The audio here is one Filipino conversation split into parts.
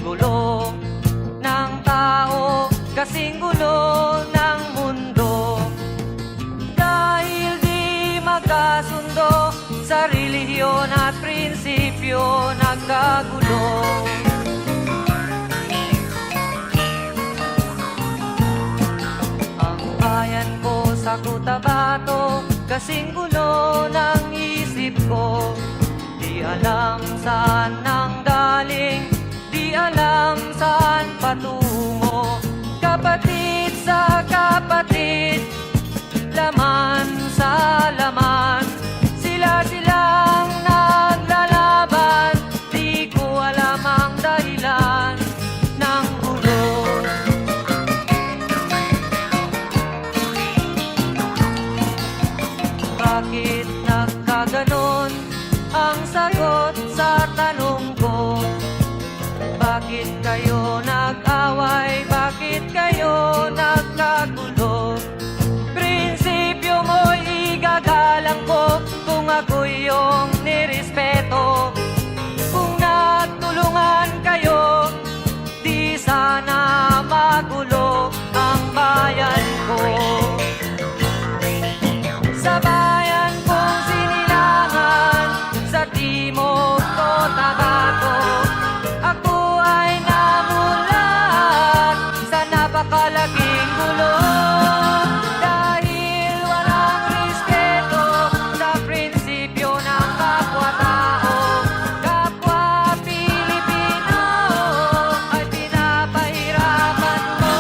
gulo ng tao, kasing gulo ng mundo. Dahil di magkasundo sa relihiyon at prinsipyo, nagkagulo. Ang bayan ko sa Cotabato, kasing gulo ng isip ko. Di alam saan nang galing, di alam saan patungo. Kapatid sa kapatid, laman sa laman, sila-silang naglalaban. Di ko alam ang dahilan ng gulo. Bakit nagkaganon ang sagot sa tanong ko? Bakit kayo nag-away? Bakit kayo nagkagulo? Prinsipyo mo'y igagalang ko kung ako'y iyong nirespeto. Kung natulungan kayo, di sana magulo ang bayan ko. Sa bayan kong sinilangan, sa Timog Cotabato, ako ay namulat sa napakalaking gulo. Dahil walang respeto sa prinsipyo ng kapwa-tao, kapwa Pilipino ay pinapahirapan mo.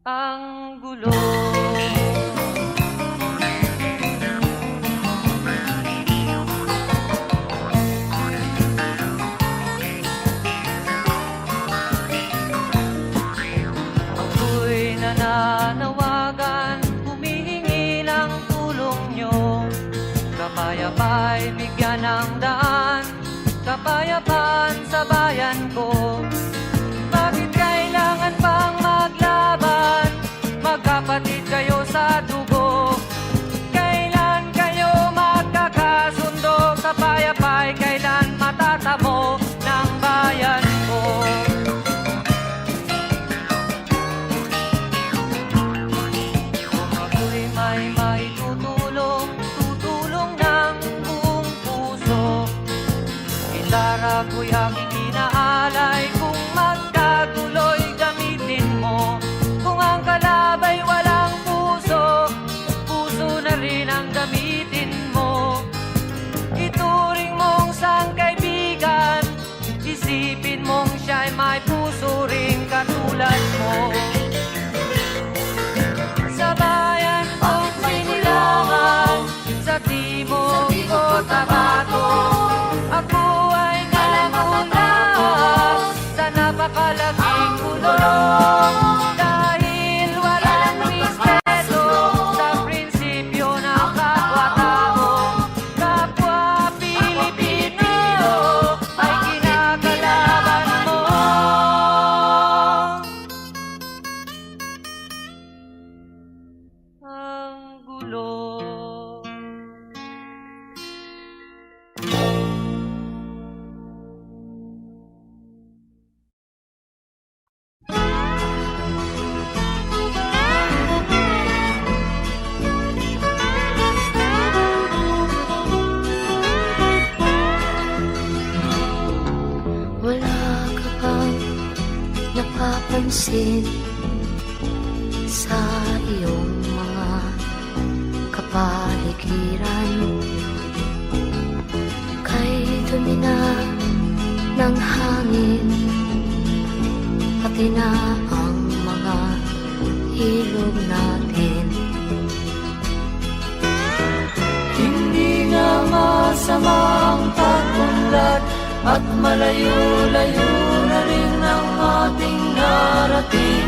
Ang gulo. Ako'y nananawagan, humihingi ng tulong nyo. Kapayapa'y bigyan ng daan, kapayapaan sa bayan ko. Bakit kailangan pang maglaban? Magkapatid kayo sa dugo. Kailan kayo magkakasundo? Kapayapa'y kailan matatamo ng bayan ko? Kung ako'y may maitutulong, tutulong ng buong puso. Gitara ko'y aking inaalay, kung magkagulo'y gamitin mo. Kung ang kalabay walang puso, puso na rin ang gamitin mo. Ituring mong sangkaibigan, isipin mong siya'y may puso ring katulad mo. Sa bayan kong sinilangan, sa Timog Cotabato, ako ay namulat sa napakalaking gulo. Dahil walang respeto sa prinsipyo ng kapwa-tao, kapwa Pilipino ay kinakalaban mo. Ang gulo. Wala ka bang napapansin sa iyong mga kapaligiran? Kay dumi na ng hangin, pati na ang mga ilog natin. Hindi nga masama ang pag-unlad, at malayo-layo na rin ang ating narating.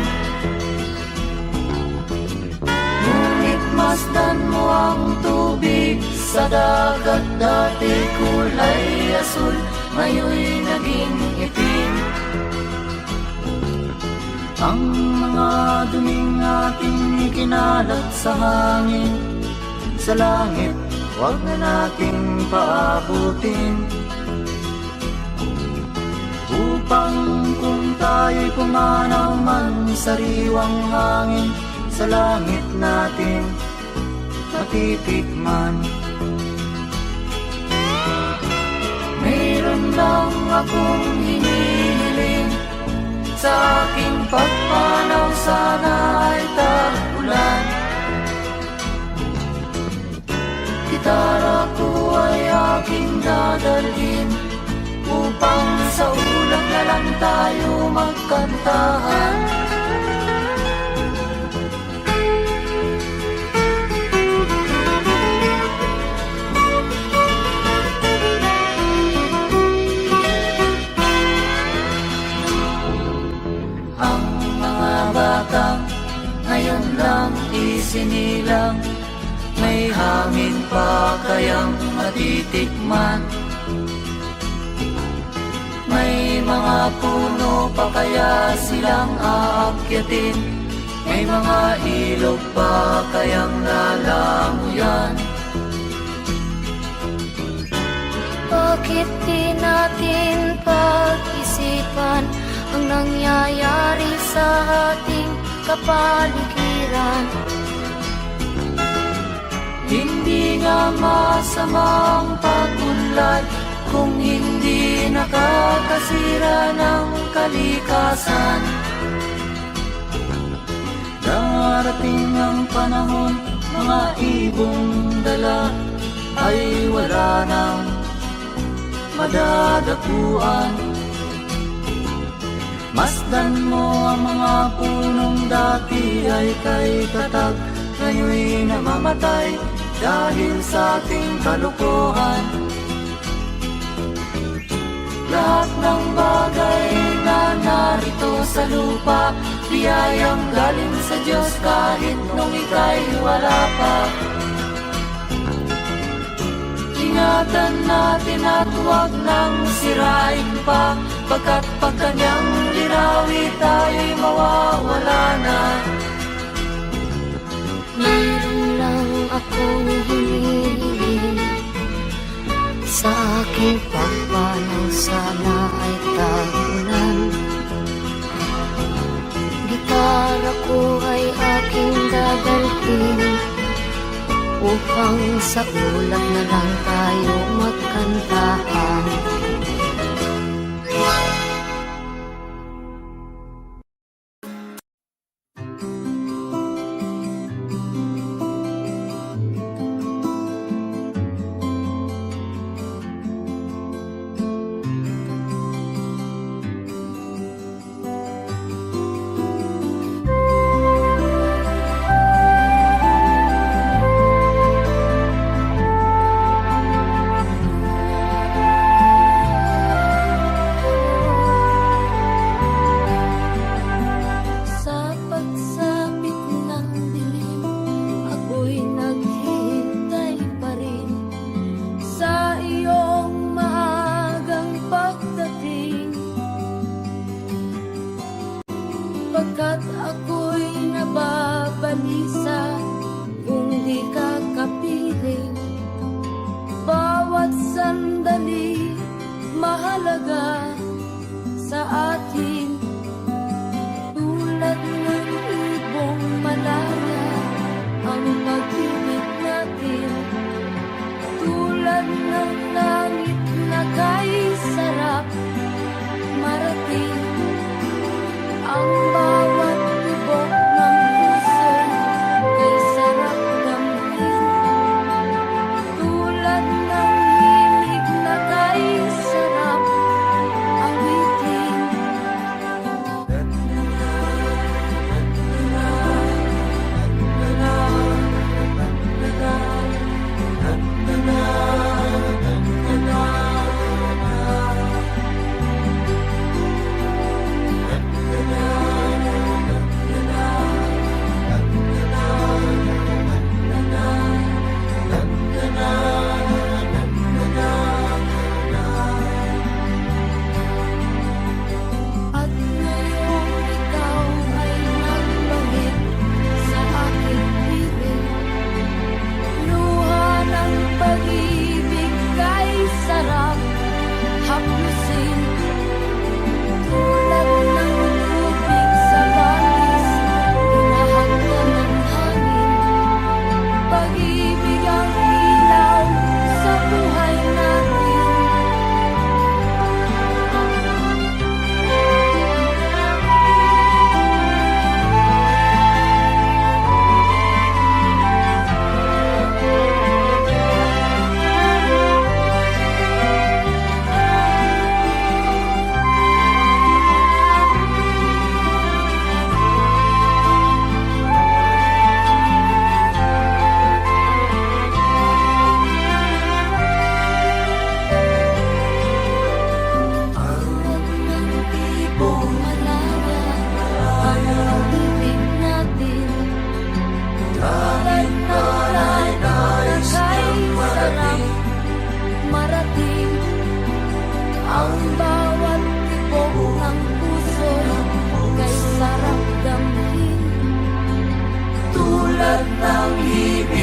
Ngunit masdan mo ang tubig sa dagat, dati kulay asul, ngayon'y naging itim. Ang mga duming ating ikinalat sa hangin, sa langit Huwag na nating paabutin, upang kung tayo'y pumanaw man, sariwang hangin sa langit natin matitikman. Mayroon lang akong hinihiling, sa aking pagpanaw sana ay tag-ulan. Gitara ko ay aking dadalhin, upang sa ulap na lang tayo magkantahan. Ang mga batang ngayon lang isinilang, may hangin pa kayang matitikman? May mga puno pa kaya silang aakyatin? May mga ilog pa kayang lalanguyan? Bakit di natin pag-isipan ang nangyayari sa ating kapaligiran? Hindi nga masamang pagunlad kung hindi nakakasira ng kalikasan. Darating ang panahon, mga ibong dala ay wala nang madadapuan. Masdan mo ang mga punong dati ay kay tatag, ngayon'y namamatay dahil sa ating kalukuhan. Lahat ng bagay na narito sa lupa, biyayang galing sa Diyos kahit nung ika'y wala pa. Ingatan natin at huwag nang sirain pa, pagkat pag kanyang linawi tayo'y mawawala na. Meron lang akong hinihiling, sa aking pagpanaw sana ay tag-ulan. Gitara ko ay aking dadalhin, upang sa ulap na lang tayo magkantahan. Sa pagsapit ng dilim, ako'y naghihintay pa rin sa iyong maagang pagdating. Pagkat ako'y nababalisa kung di ka kapiling. Bawat sandali mahalaga sa atin, tulad ng ibong malaya ang pag-ibig natin. Tulad ng langit na kay sarap marating, ang bawat tibok ng puso kay sarap damhin. Tulad ng himig na kay sarap awitin,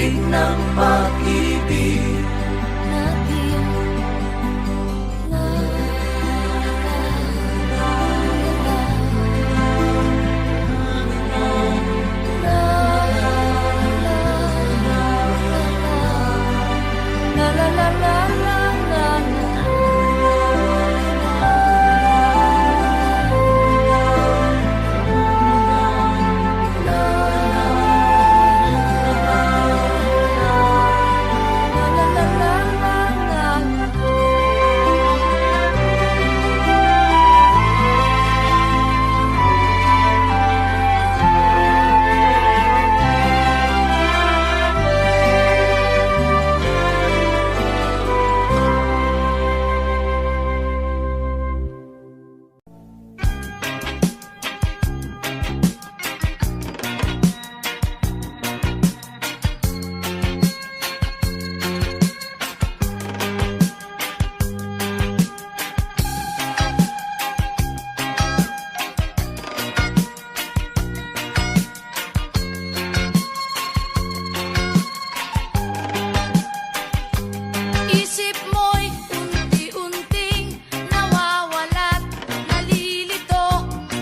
Tindig ng pag-ibig natin. La, la, la, la, la, la, isip mo'y unti-unting nawawalat, nalilito.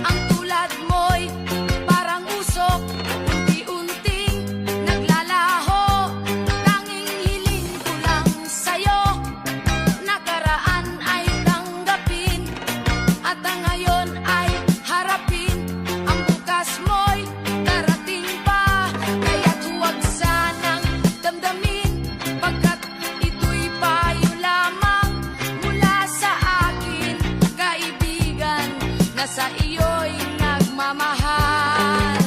Ang tulad mo'y parang usok, unti-unting naglalaho. Tanging hiling ko lang sa'yo, nakaraan ay tanggapin, at ang ngayon ay harapin. Ang bukas mo'y darating pa, kaya't huwag sanang damdamin, pagkat ito'y payo lamang mula sa akin, kaibigan, na sa iyo'y nagmamahal.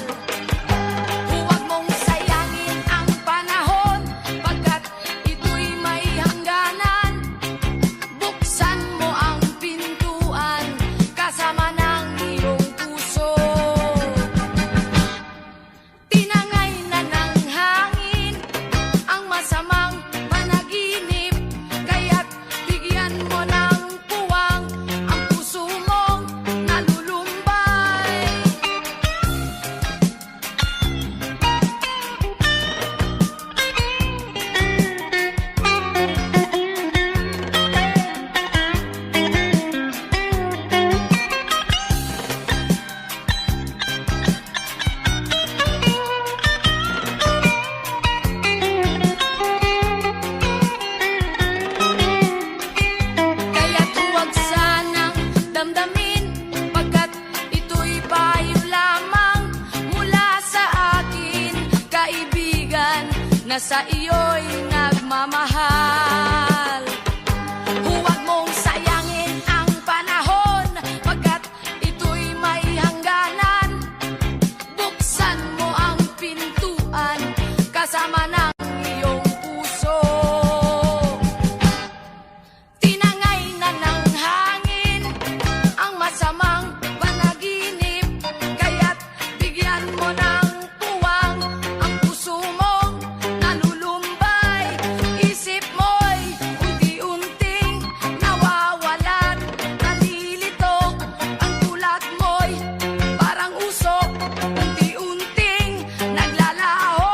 Huwag mong sayangin ang panahon, pagkat ito'y may hangganan. Buksan mo ang pintuan, kasama ng iyong puso. Tinangay na ng hangin ang masamang panaginip, kaya't bigyan mo ng puwang ang puso mong nalulumbay. Kaya't huwag sanang damdamin, pagkat ito'y payo lamang mula sa akin, kaibigan, na sa iyo'y nagmamahal. Huwag mong sayangin ang panahon, pagkat ito'y may hangganan. Buksan mo ang pintuan, kasama ng iyong puso. Tinangay na ng hangin ang masamang panaginip, kaya't bigyan mo ng puwang ang puso mong nalulumbay. Isip mo'y unti-unting nawawalan, nalilito. Ang tulad mo'y parang usok, unti-unting naglalaho.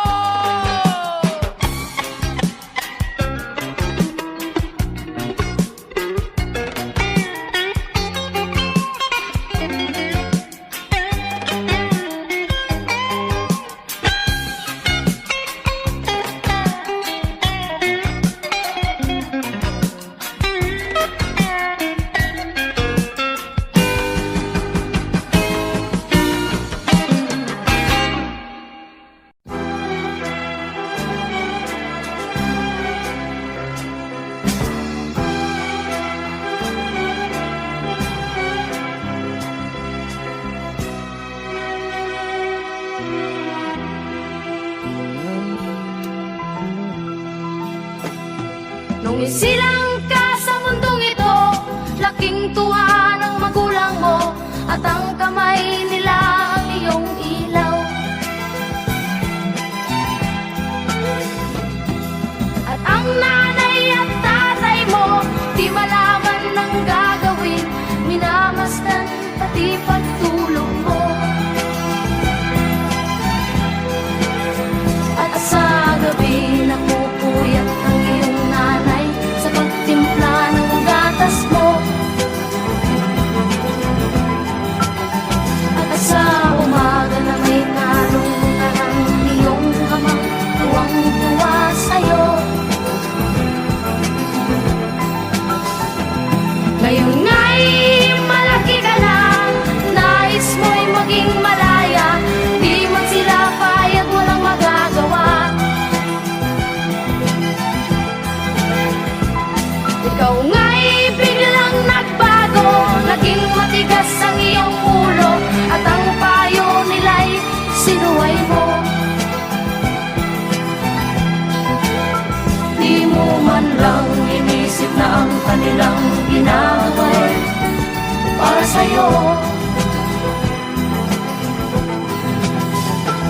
Nung isilang ka sa mundong ito, laking tuwa ng magulang mo, at ang kamay nila ang iyong ilaw. At ang nanay at tatay mo, di malaman ng gagawin, minamasdan pati pagtulog mo. At sa gabi sinuway mo. Di mo man lang inisip na ang kanilang ginagawa'y para sa'yo.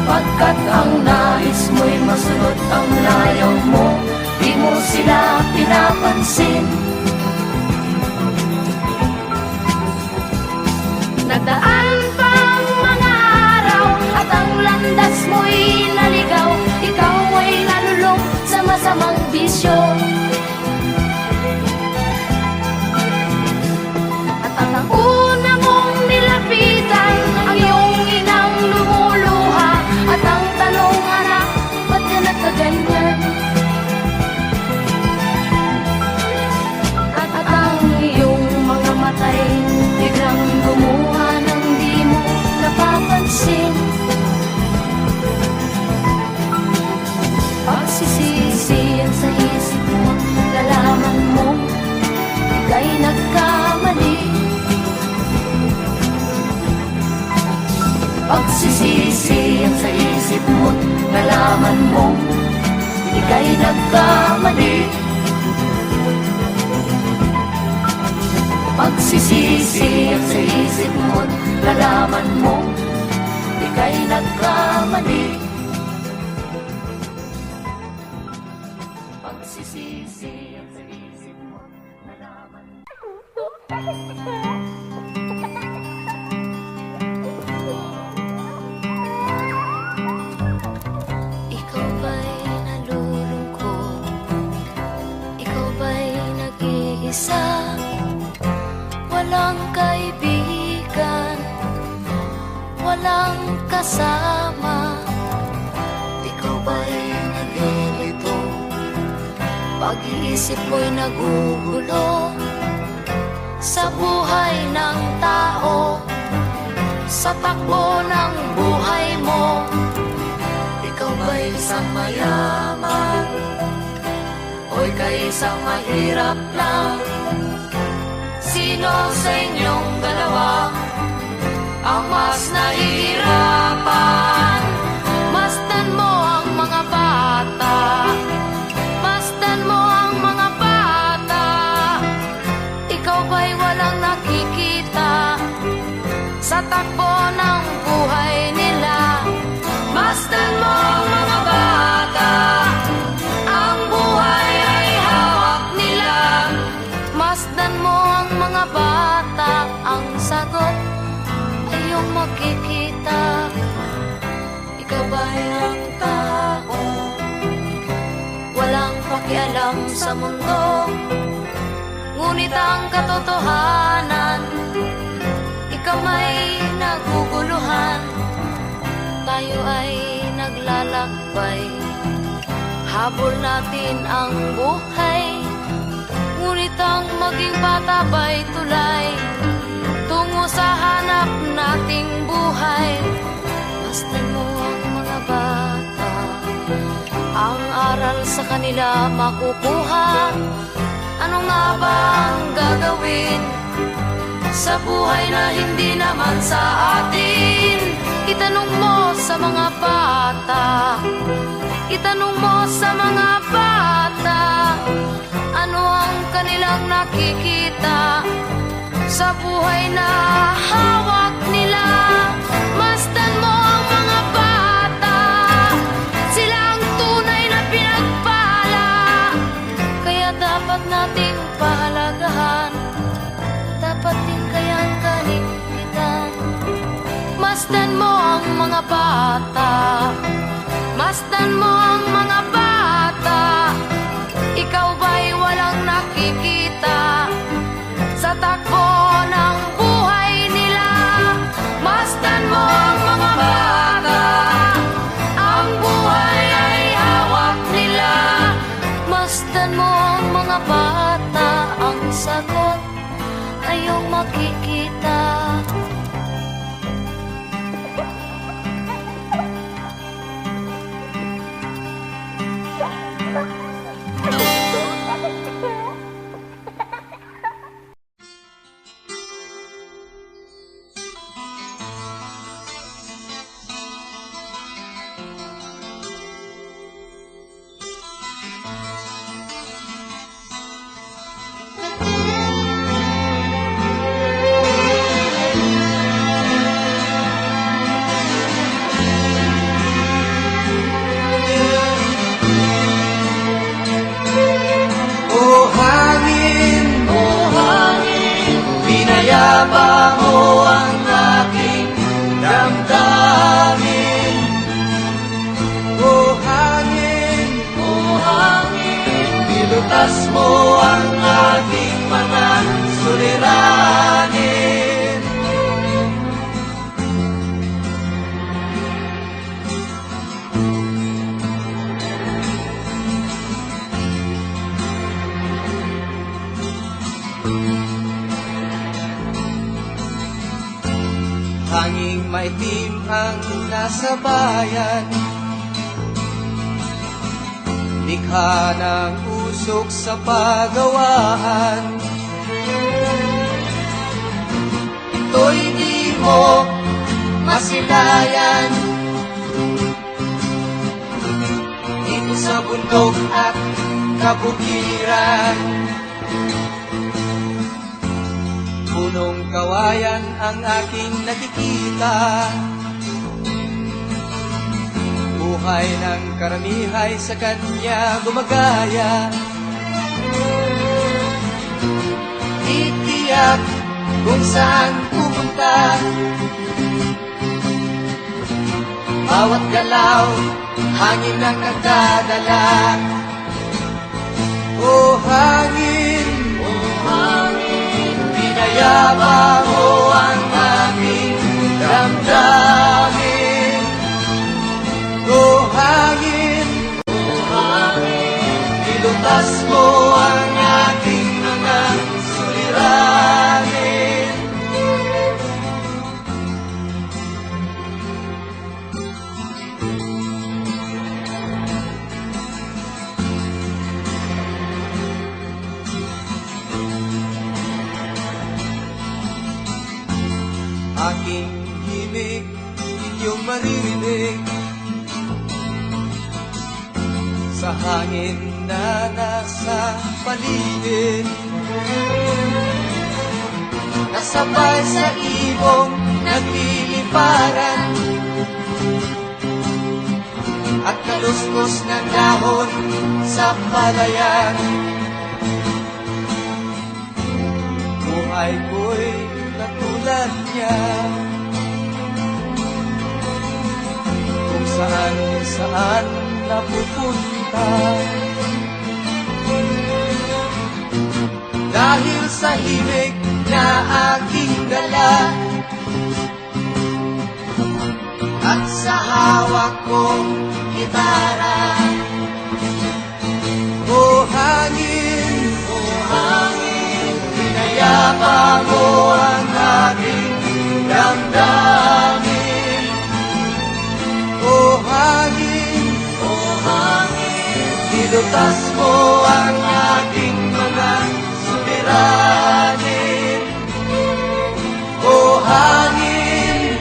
Pagkat ang nais mo'y masunod ang layaw mo, di mo sila pinapansin. Nagdaan pang mga araw at ang landas mo'y naligaw. Ikaw ay nalulong sa masamang bisyo. At ang una mong nilapitan, ang iyong inang lumuluha. At ang tanong, anak, ba't ka nagkaganyan? At ang iyong mga matay biglang lumuha nang di mo napapansin. Pagsisisihan sa isip mo, nalaman mo ika'y nagkamali. Pagsisisihan sa isip mo, nalaman mo ika'y nagkamali. Pagsisisihan sa isip mo, nalaman mo ika'y nagkamali. Pagsisisihan sa isip mo, nalaman mo. Ikaw ba'y nalulungkot? Ikaw ba'y nag-iisa? Walang kaibigan, walang kasama. Ikaw ba'y nalilito? Pag-iisip mo'y nagugulo sa buhay ng tao, sa takbo ng buhay mo. Ikaw ba'y isang mayaman o ika'y isang mahirap lang? Sino sa inyong dalawa ang mas nahihirapan? Masdan mo ang mga bata, masdan mo ang mga bata. Ikaw ba'y walang nakikita sa takbo ng buhay nila? Masdan mo ang mga bata, ang buhay ay hawak nila. Masdan mo ang mga bata, ang sagot ay iyong makikita. Ikaw ba'y ang tao, walang pakialam sa mundo, ngunit ang katotohanan, ikaw may naguguluhan. Tayo ay naglalakbay, habol natin ang buhay, ngunit ang maging bata ba'y tulay tungo sa hanap nating buhay. Masdan mo ang mga bata, ang aral sa kanila makukuha. Ano nga ba ang gagawin sa buhay na hindi naman sa atin? Itanong mo sa mga bata, itanong mo sa mga bata, ano ang kanilang nakikita sa buhay na hawak nila. Masdan mo ang mga bata, sila ang tunay na pinagpala, kaya dapat nating pahalagahan, dapat din kayang kaligpitan. Masdan mo ang mga bata, masdan mo ang mga bata. Ikaw ba'y walang nakikita sa takbo ng buhay nila? Nilutas mo ang ating mga suliranin. Hanging maitim ang nasa bayan, likha ng usok sa pagawaan. Ito'y di mo masilayan, dito sa bundok at kabukiran. Punong kawayan ang aking nakikita, buhay ng karamihay sa kanya gumagaya. Titiyak kung saan pupunta, bawat galaw, hangin ang nagdadala. O hangin, pinayaba mo ang aming damdamin. O hangin, nilutas mo ang ating mga suliranin. Aking himig, inyong maririnig sa hangin na nasa paligid. Kasabay sa ibong nagliliparan at kaluskos ng dahon sa palayan. Buhay ko'y katulad niya, kung saan napupunta. Dahil sa himig na aking dala at sa hawak kong gitara. O hangin, pinayapa mo ang aking damdamin. O hangin, nilutas mo ang aking mga suliranin. O hangin,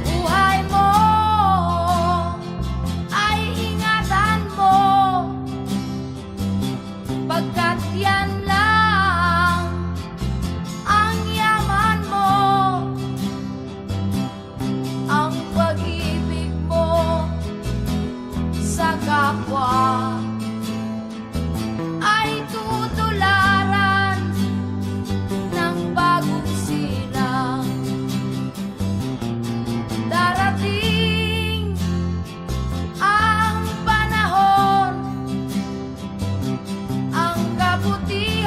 Buhay mo ay ingatan mo, pagkat yan lang ang yaman mo. Ang pag-ibig mo sa kapwa ay tutularan ng bagong silang. Darating ang panahon, ang kabutihan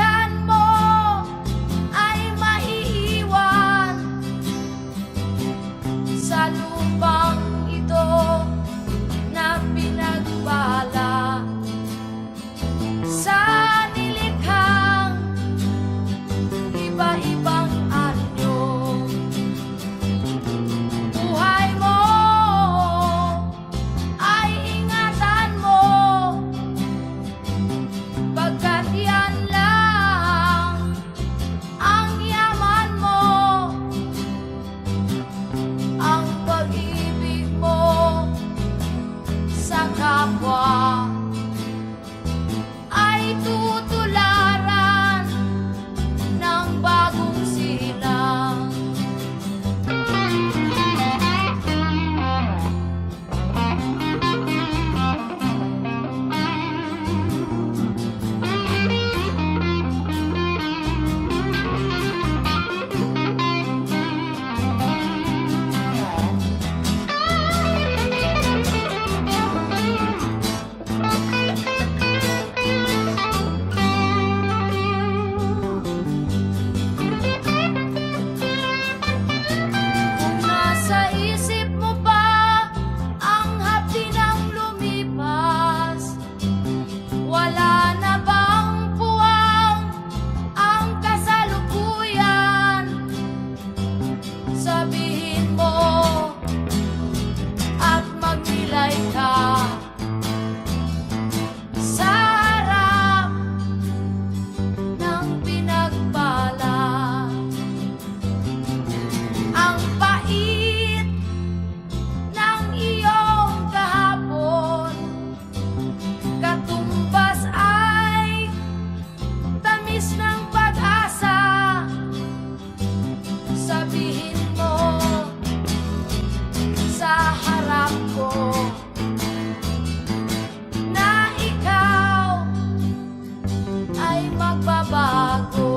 magbabago.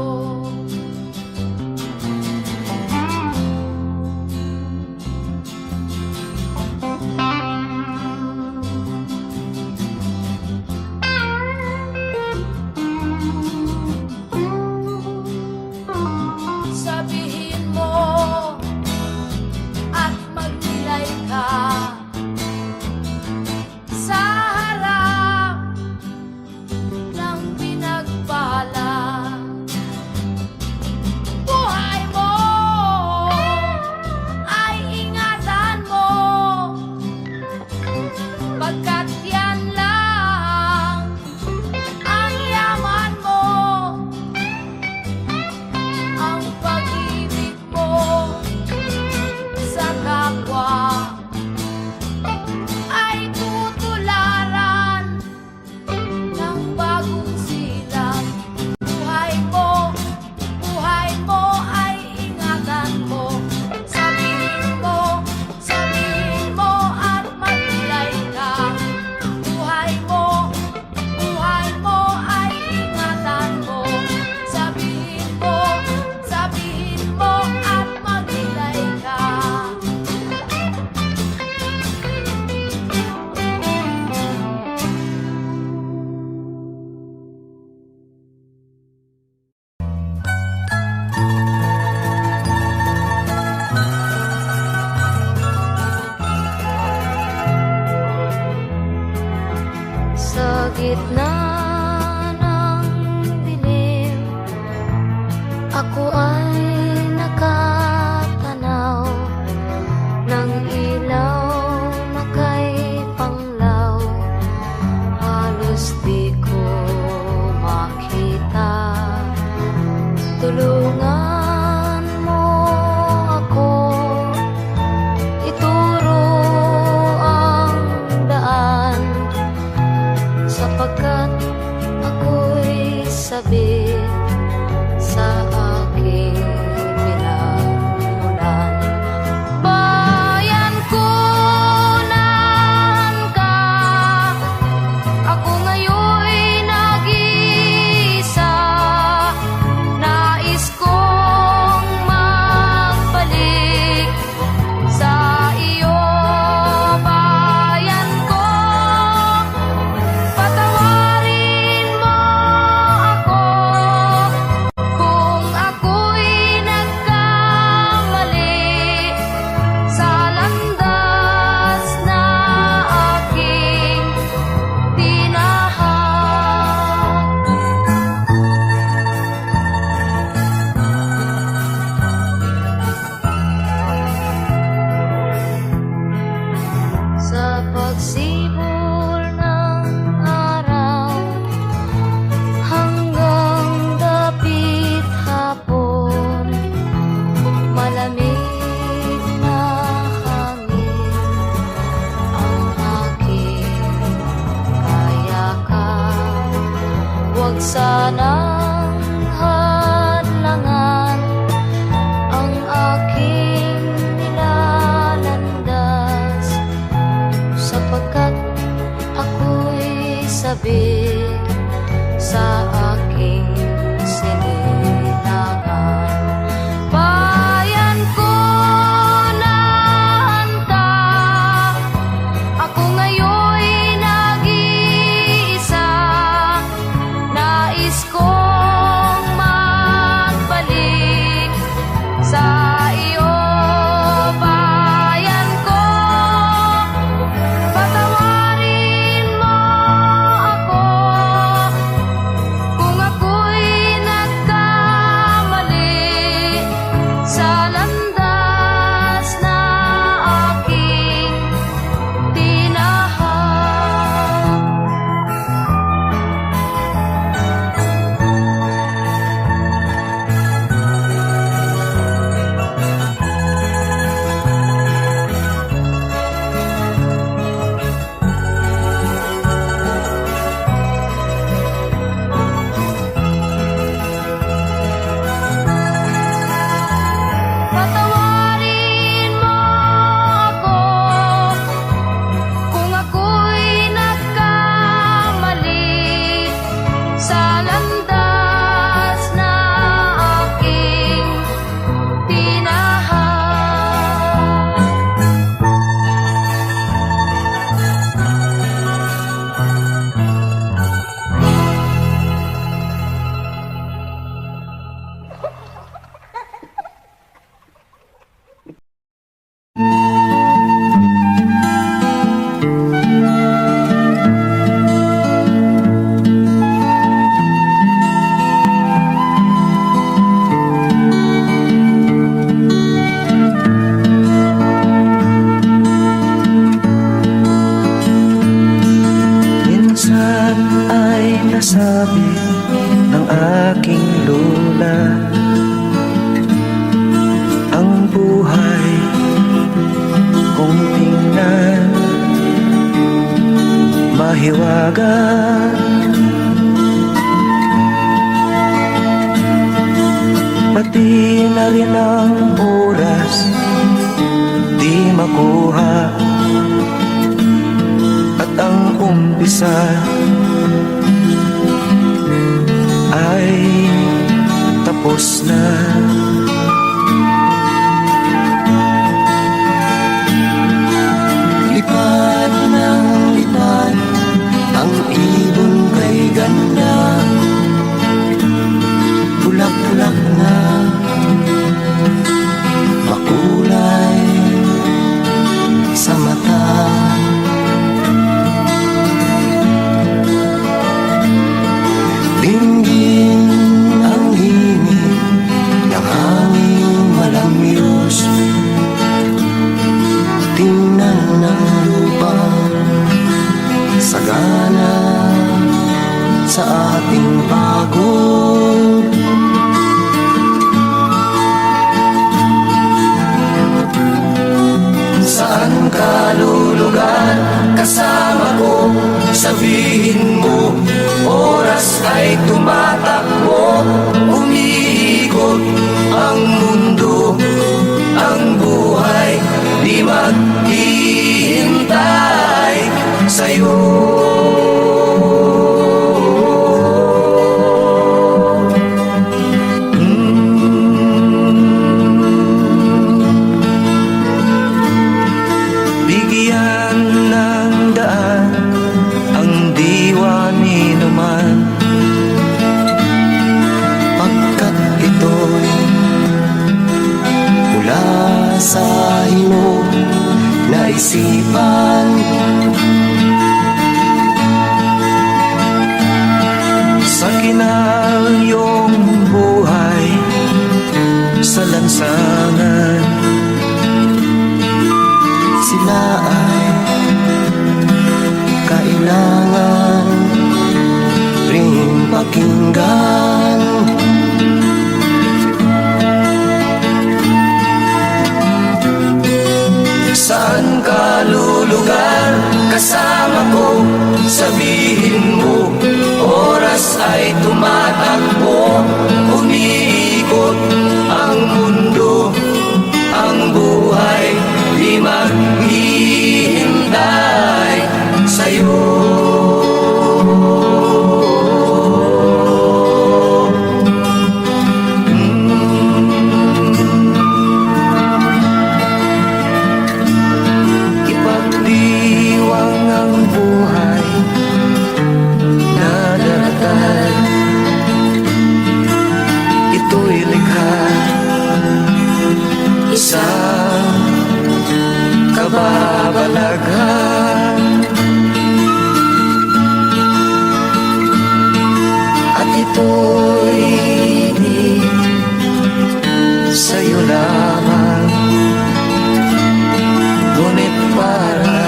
Sabihin mo at magnilay ka sa harap ng pinagpala. Buhay mo ay ingatan mo, pagkat yan lang ang yaman mo. Ang pag-ibig mo sa kapwa ay tutularan ng bagong silang. Buhay mo ay ingatan mo. Sabihin mo at magnilay ka. Buhay mo ay ingatan mo. Sabihin mo at magnilay ka. Sa gitna ng dilim, ako ay nakatanaw ng ilaw na kay panglaw. Halos di ko makita. Tulungan mo ako, ituro ang daan, sapagkat ako'y sabik sa aking pinagmulan. Bayan ko nan ka, ako ngayon'y nag-iisa. Nais kong magbalik sa iyo, bayan ko. Patawarin mo ako kung ako'y nagkamali sa landas na aking tinahak. Sa pagsibol ng araw hanggang dapit hapon, malamig na hangin ang aking kayakan. Huwag sanang hadlangan ang aking nilalandas, sapagkat ako'y sabik sa aking sininangan. Bayan ko nan ka, ako ngayon'y nag-iisa. Nais kong magbalik sa iyo, bayan ko. Patawarin mo ako kung ako'y nagkamali sa landas na aking tinahak. Patawarin mo ako kung ako'y nagkamali sa landas dagat. Pati na rin ang oras di makuha, at ang umpisa ay tapos na. Lipad ng lipad ang ibon kay ganda, bulak-bulak na makulay sa mata. Dinggin ang himig ng hangin malamyos, tingnan ng lupa sagana sa ating pagod. Saan ka lulugar kasama ko? Sabihin mo, oras ay tumatakbo, umiikot ang mundo, ang buhay di maghihintay sa'yo. Bigyan ng daan ang diwa ni naman, pagkat ito'y mula sa hinog na isipan. Sa kinalyong buhay sa lansangan, sila ay kailangan ring pakinggan. Saan ka lulugar kasama ko? Sabihin mo, oras ay tumatakbo, umiikot ang mundo, ang buhay di maghihintay sa'yo. Ipagdiwang ang buhay na daratan, ito'y likha isang kababalaghan, at ito'y di sa'yo lamang, ngunit para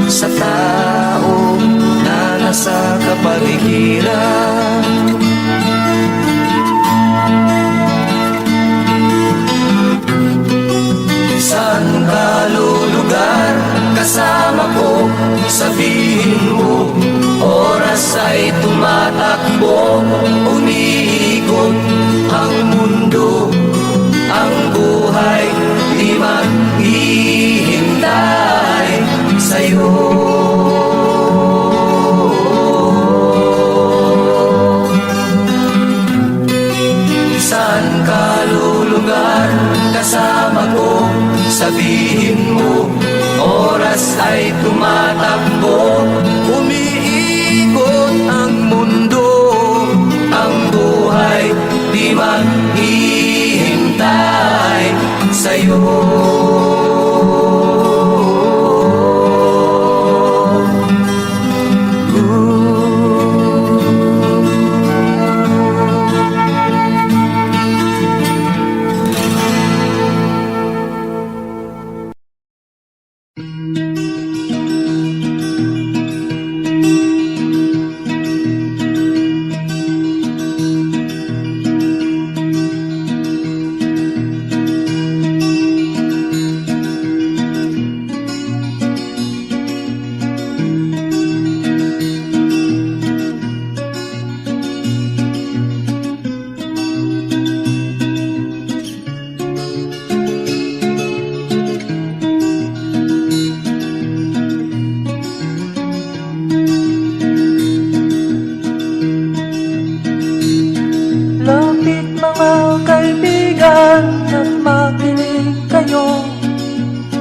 sa tao na nasa kapaligiran. Saan ka lulugar kasama ko? Sabihin mo, oras ay tumatakbo,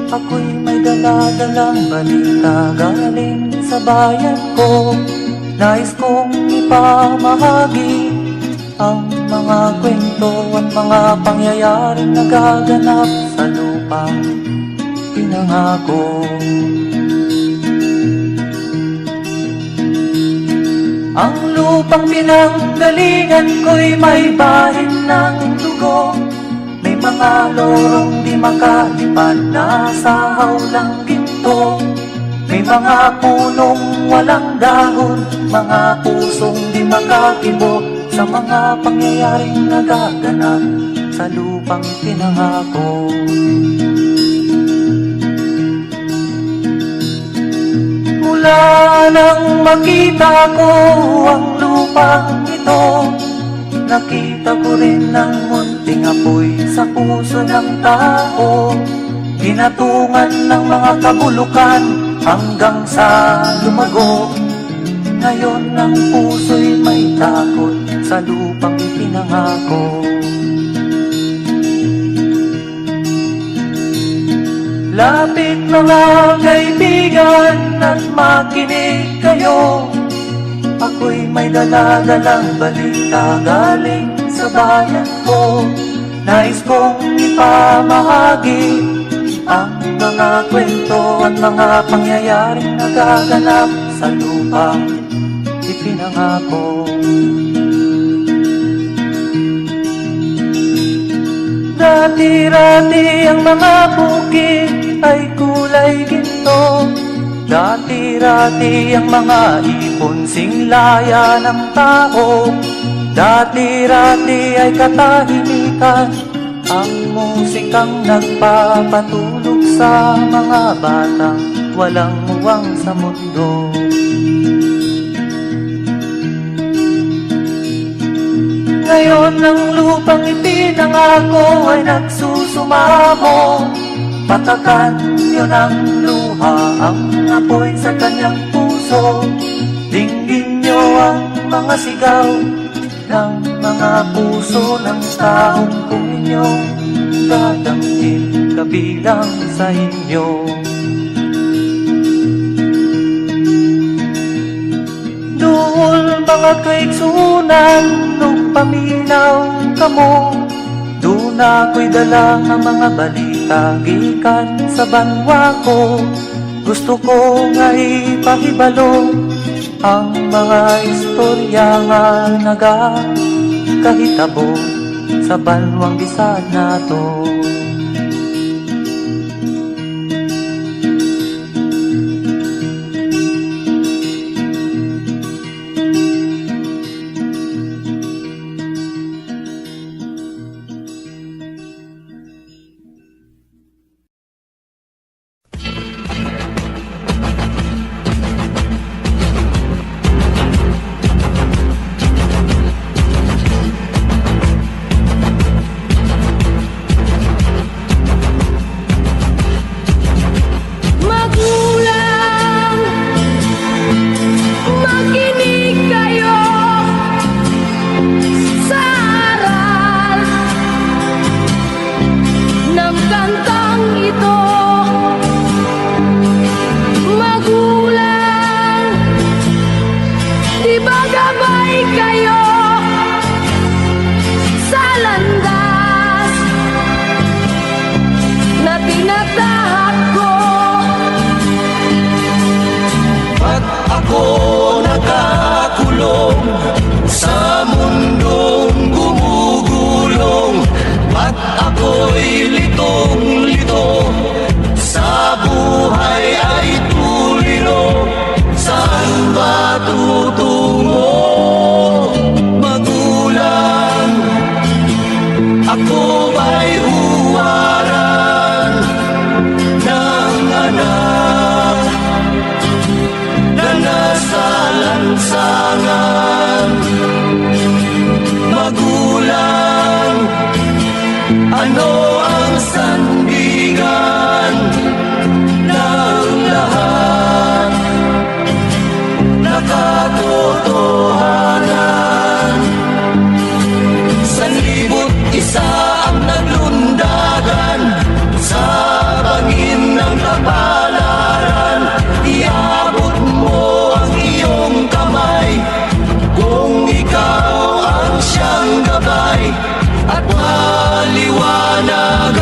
Ako'y may dala-dalang balita galing sa bayan ko. Nais kong ipamahagi ang mga kwento at mga pangyayaring nagaganap sa lupang pinangako. Ang lupang pinanggalingan ko'y may bahin ng dugo. May mga lorong di makalipad na sa hawlang ginto. May mga punong walang dahon, mga pusong di makakibo sa mga pangyayaring nagaganap sa lupang pinangako. Mula nang makita ko ang lupang ito, nakita ko rin ang munting apoy sa puso ng tao. Ginatungan ng mga kabulukan hanggang sa lumago. Ngayon ang puso'y may takot sa lupang ipinangako. Lapit mga kaibigan at makinig kayo. Ako'y may dala-dalang balita galing sa bayan ko. Nais kong ipamahagi ang mga kwento at mga pangyayaring nagaganap sa lupang ipinangako. Dati-rati ang mga bukid ay kulay ginto. Dati-rati ang mga ibon singlaya ng tao. Dati-rati ay katahimikan ang musikang nagpapatulog sa mga batang walang muwang sa mundo. Ngayon ang lupang ipinangako ay nagsusumamo. Patakan niyo ng luha ang apoy sa kanyang puso. Dinggin niyo ang mga sigaw ng mga puso ng taong kung inyong dadamhin kabilang sa inyo. Duol mga kaigsunan nung paminaw kamo. Doon ako'y dala ng mga balita gikan sa banwa ko. Gusto ko nga ipahibalo ang mga istorya nga nagakahitabo sa banwang bisag nato. Magulang, makinig kayo sa aral ng kantang ito. Magulang, di ba gabay kayo sa landas na tinatahak ko? Ba't ako nakakulong sa mundong gumugulong? Ba't ako'y litong-lito sa buhay ay tuliro? Saan ba tutungo? Magulang, ako ba'y huwaran ng anak na nasa lansangan? ikaw ang siyang gabay at maliwanagan.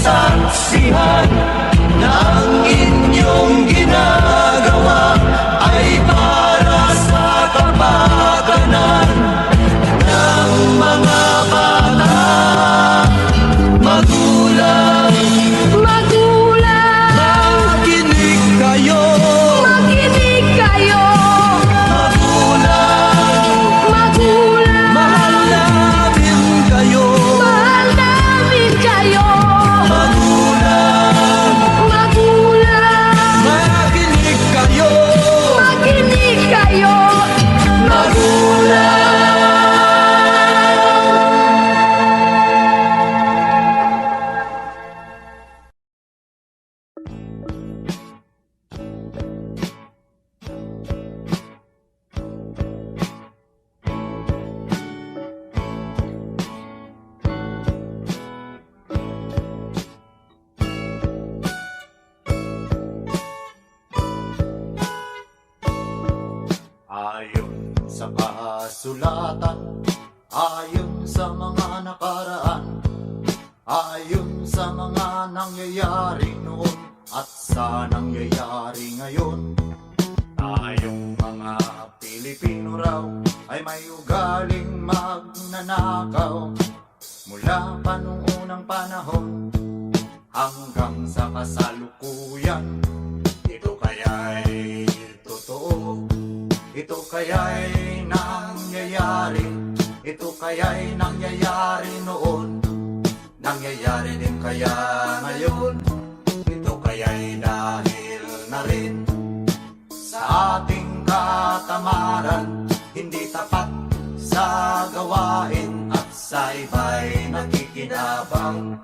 Saksihan na ang inyong ginagawa ay para sa kapakanan ng mga bata. Magulang, makinig kayo. Magulang, mahal namin kayo. Ayon sa kasulatan, ayon sa mga nakaraan, ayon sa mga nangyayari noon at sa nangyayari ngayon, tayong mga Pilipino raw ay may ugaling magnanakaw mula pa nung unang panahon hanggang sa kasalukuyan. Ito kaya'y totoo? Ito kaya'y nangyayari? Ito kaya'y nangyayari noon? Nangyayari din kaya ngayon? Ito kaya'y dahil na rin sa ating katamaran, hindi tapat sa gawain at sa iba'y nakikinabang.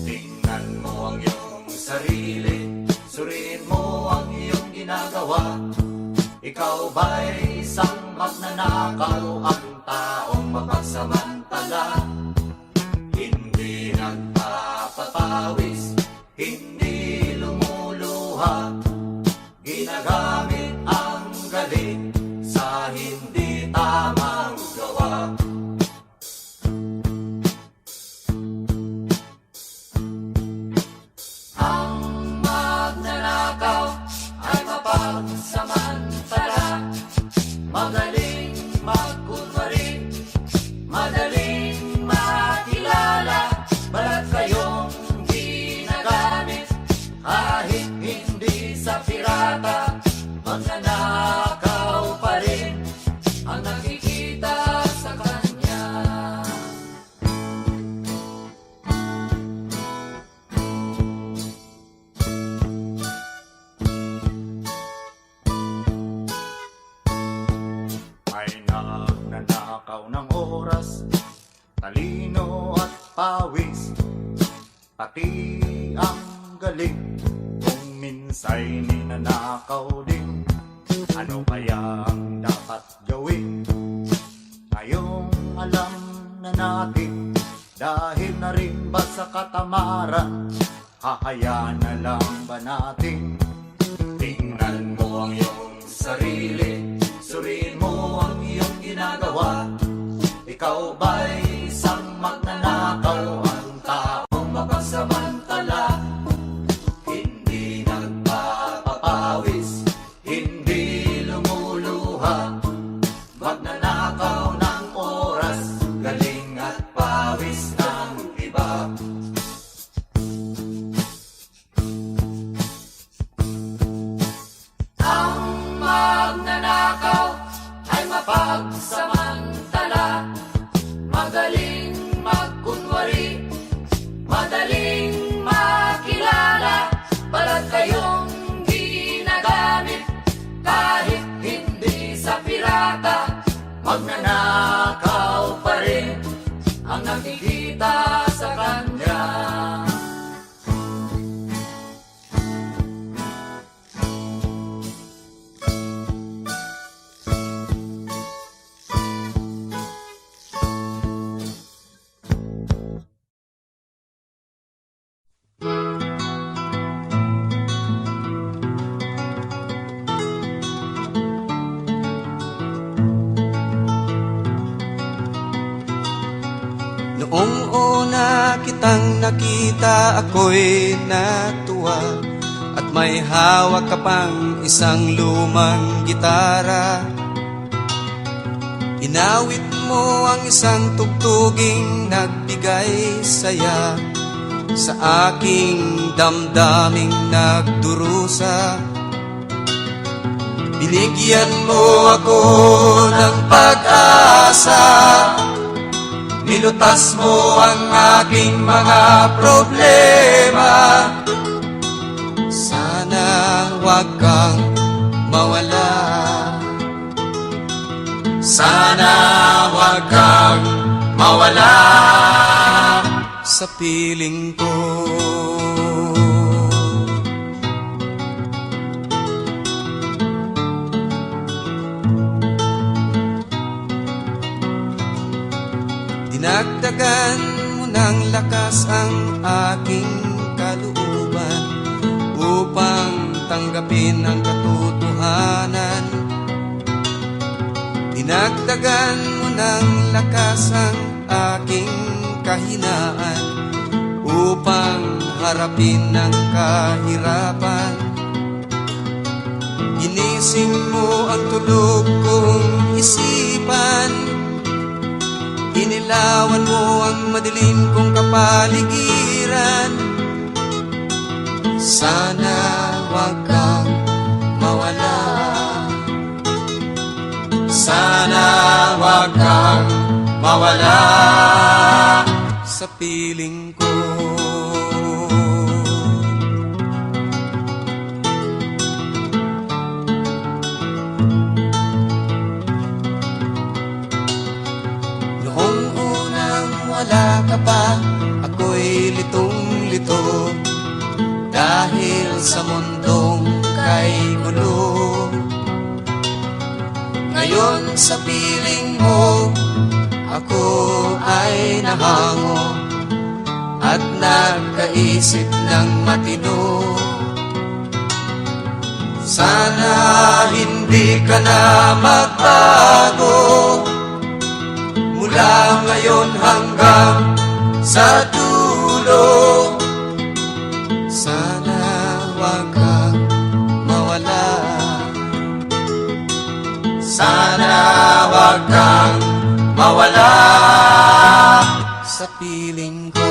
Tingnan mo ang iyong sarili, suriin mo ang iyong ginagawa. Ikaw ba'y isang magnanakaw, ang taong mapagsamantala? Hindi nagpapapawis, hindi lumuluha, ginagamit ang galing sa hindi tamang gawa. Ang magnanakaw ay mapagsamantala, magaling magkunwari, madaling makilala, balat kayong ginagamit kahit hindi sa pirata. Magnanakaw pa rin ang nakikita sa kanya. May nagnanakaw ng oras, talino at pawis, pati ang galing kung minsa'y ninanakaw din. Ano kaya ang dapat gawin? Ngayong alam na natin, dahil na rin ba sa katamaran, hahayaan na lang ba natin? Tingnan mo ang iyong sarili, suriin mo ang iyong ginagawa. Ikaw ba'y isang magnanakaw? Ang taong mapagsamantala, hindi nagpapapawis, hindi lumuluha. Magnanakaw ng oras, galing at pawis ng iba. Ang magnanakaw ay mapagsamantala, magaling magkunwari, madaling makilala. Balat kayong ginagamit kahit hindi sa pirata. Magnanakaw pa rin Ang nakikita sa kanya. Noong una kitang nakita, ako'y natuwa, at may hawak ka pang isang lumang gitara. Inawit mo ang isang tugtuging nagbigay saya sa aking damdaming nagdurusa. Binigyan mo ako ng pag-asa, nilutas mo ang aking mga problema. Sana wag kang mawala, sana wag kang mawala sa piling ko. Dinagdagan mo ng lakas ang aking kalooban upang tanggapin ang katotohanan. Dinagdagan mo ng lakas ang aking kahinaan upang harapin ang kahirapan. Ginising mo ang tulog kong isipan, inilawan mo ang madilim kong kapaligiran. Sana wag kang mawala, sana wag kang mawala sa piling ko. Wala ka pa, ako'y litong-lito dahil sa mundong kay gulo. Ngayon sa piling mo, ako ay nahango at nagkaisip ng matino. Sana hindi ka na magbago, mula ngayon hanggang sa dulo. Sana wag kang mawala, sana wag kang mawala sa piling ko.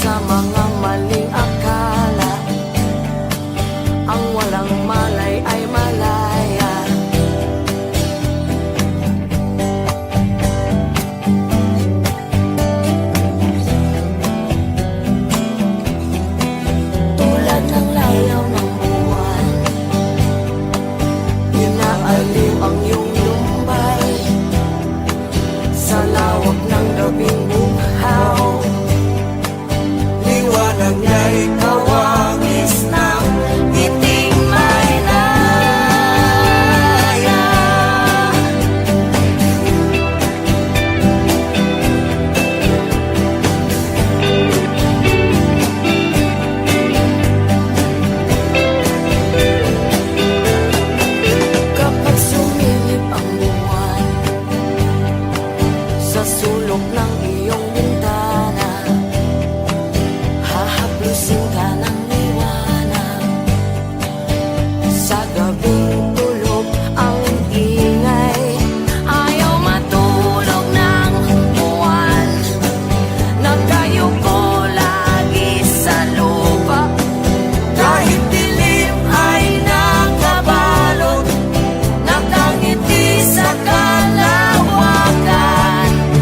sa mga maling akala. Ang walang malay ay malaya. Tulad ng layaw ng buwan, inaaliw ang iyong lumbay sa lawak ng gabing buhaw. Liwanag niya'y kawangis ng iting may naya. Kapag sumilip ang buwan sa sulok ng iyong bintana, hahaplusin ka ng liwanag. Sa gabing tulog ang ingay, ayaw matulog ng buwan. Nagkayuko lagi sa lupa, kahit dilim ay nakabalot. Nakangiti sa kalawakan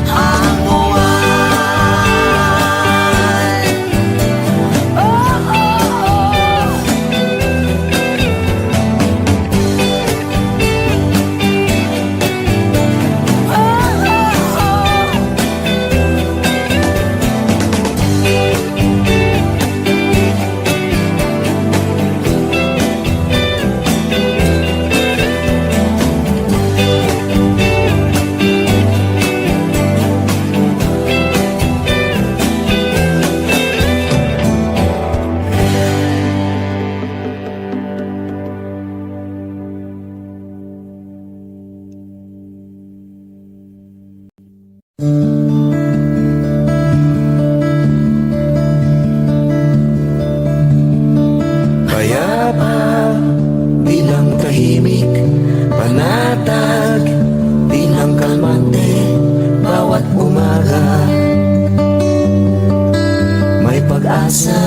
ang buwan. Oh, oh, oh. Payapa, bilang tahimik, panatag, bilang kalmante, bawat umaga may pag-asa.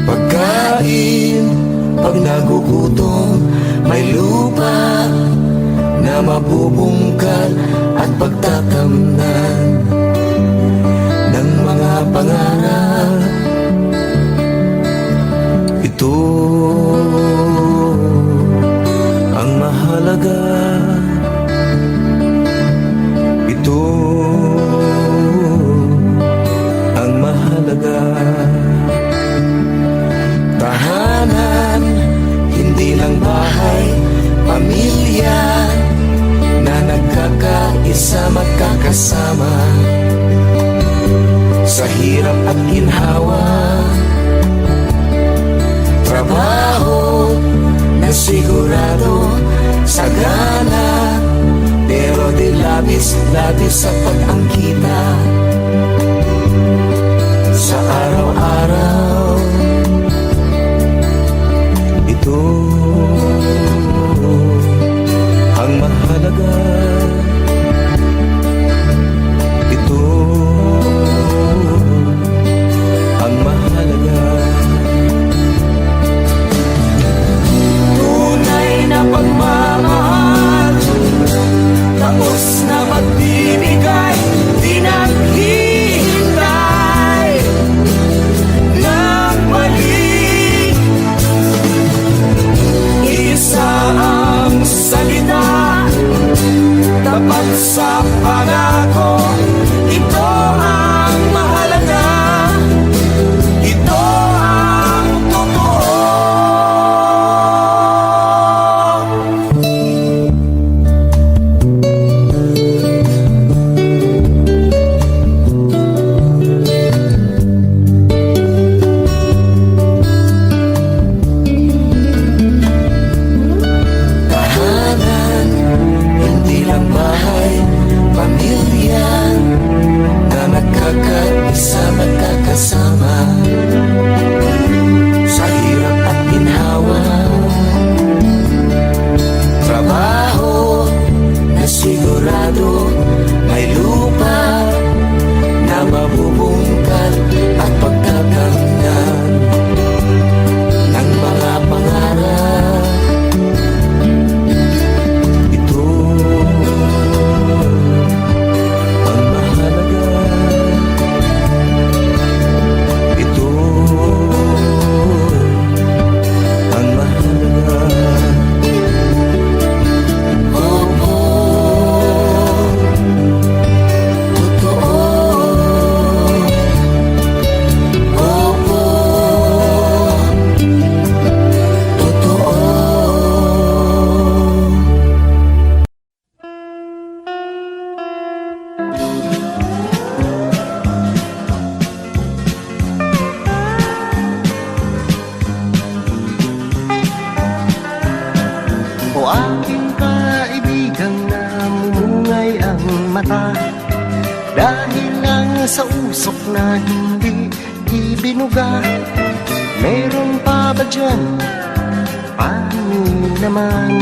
Pagkain, pag nagugutom, may lupa na mabubungkal at pagtatamnan ng mga pangarap. Ito ang mahalaga. Ito ang mahalaga. Tahanan, hindi lang bahay, pamilya na nagkakaisa, magkakasama sa hirap at ginhawa. Trabaho na sigurado, sagana, pero di labis-labis sapat ang kita sa araw-araw. Ito ang mahalaga. Ito ang mahalaga. Tunay na pagmamahal, tapos na magbibigay, di naghihintay ng mali. Isa ang salita, tapat sa pangako. Ito ang mahalaga. Ito ang totoo. Tahanan, hindi lang bahay, pamilya mata. Dahil lang sa usok na hindi ibinuga. Meron pa ba dyan? Paano naman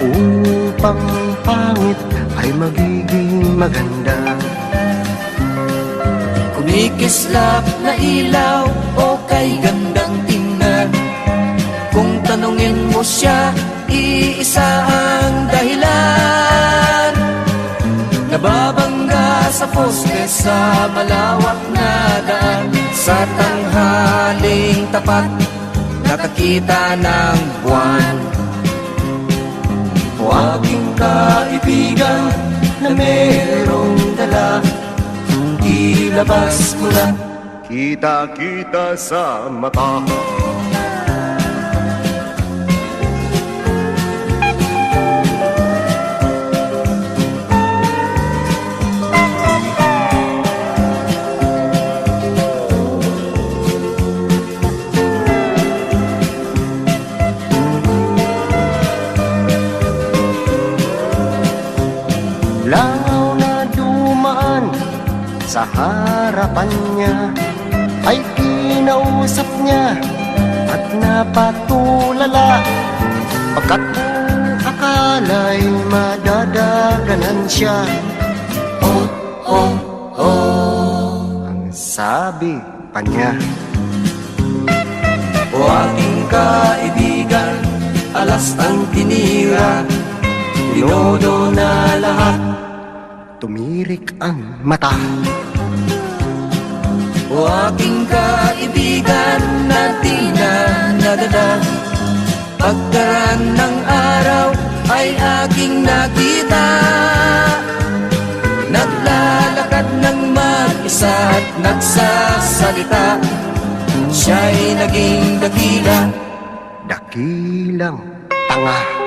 upang pangit ay magiging maganda? Kumikislap na ilaw o kay gandang tingnan. Kung tanungin mo siya, iisa ang dahilan. Nababangga sa poste sa malawak na daan. Sa tanghaling tapat, nakakita ng buwan. O aking kaibigan na merong dala, ilabas mo na, kita-kita sa mata. Langaw na dumaan sa harapan niya, ay kinausap niya at napatulala. Pagkat akala'y madadaganan siya. Oh, oh, oh, ang sabi pa niya. O aking kaibigan, alas ang tinira. Tinodo na lahat. Tumirik ang mata. O aking kaibigan na di na nadala. Pagkaraan ng araw ay aking nakita. Naglalakad ng mag-isa at nagsasalita. Siya'y naging dakila. Dakilang tanga.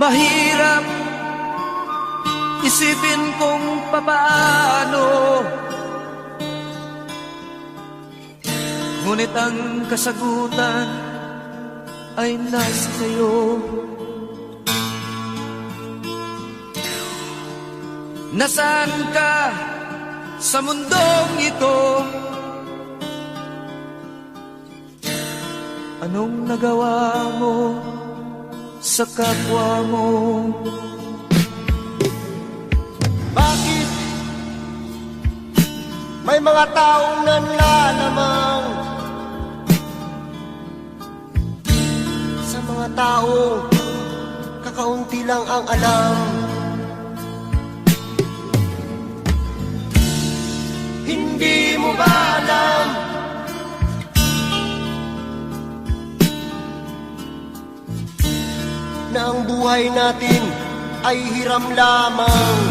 Mahirap isipin kung papaano, ngunit ang kasagutan ay nasa sa'yo. Nasaan ka sa mundong ito? Anong nagawa mo sa kapwa mo? Bakit may mga taong nanlalamang sa mga tao, kakaunti lang ang alam? Hindi mo ba alam na ang buhay natin ay hiram lamang?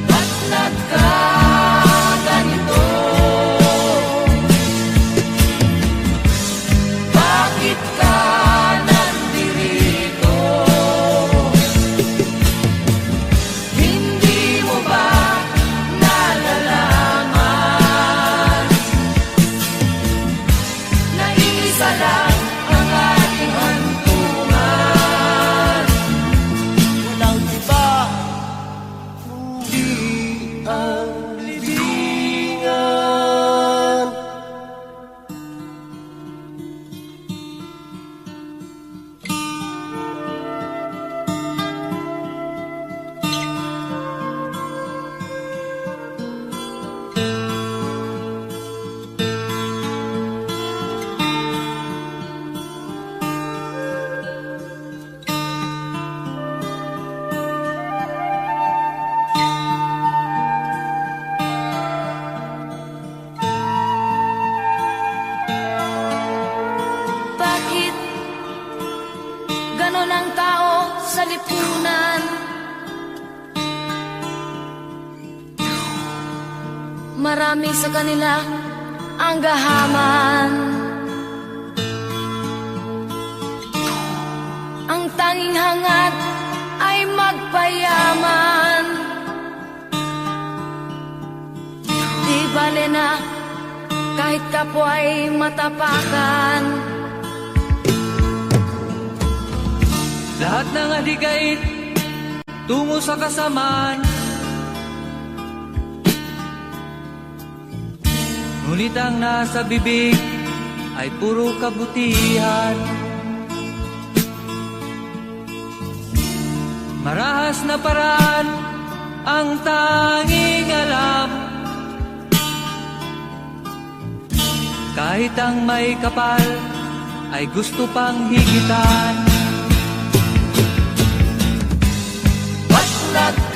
Ba't nagkaganito? Bakit ka nandirito? Hindi mo ba nalalaman na isa lang ang ating hantungan? Walang iba kundi ang libingan. Marami sa kanila ang gahaman. Ang tanging hangad ay magpayaman. Di bale na kahit kapwa'y matapakan. Lahat ng adigait tungo sa kasamaan. Ngunit ang nasa bibig ay puro kabutihan. Marahas na paraan ang tanging alam. Kahit ang may kapal ay gusto pang higitan. Ba't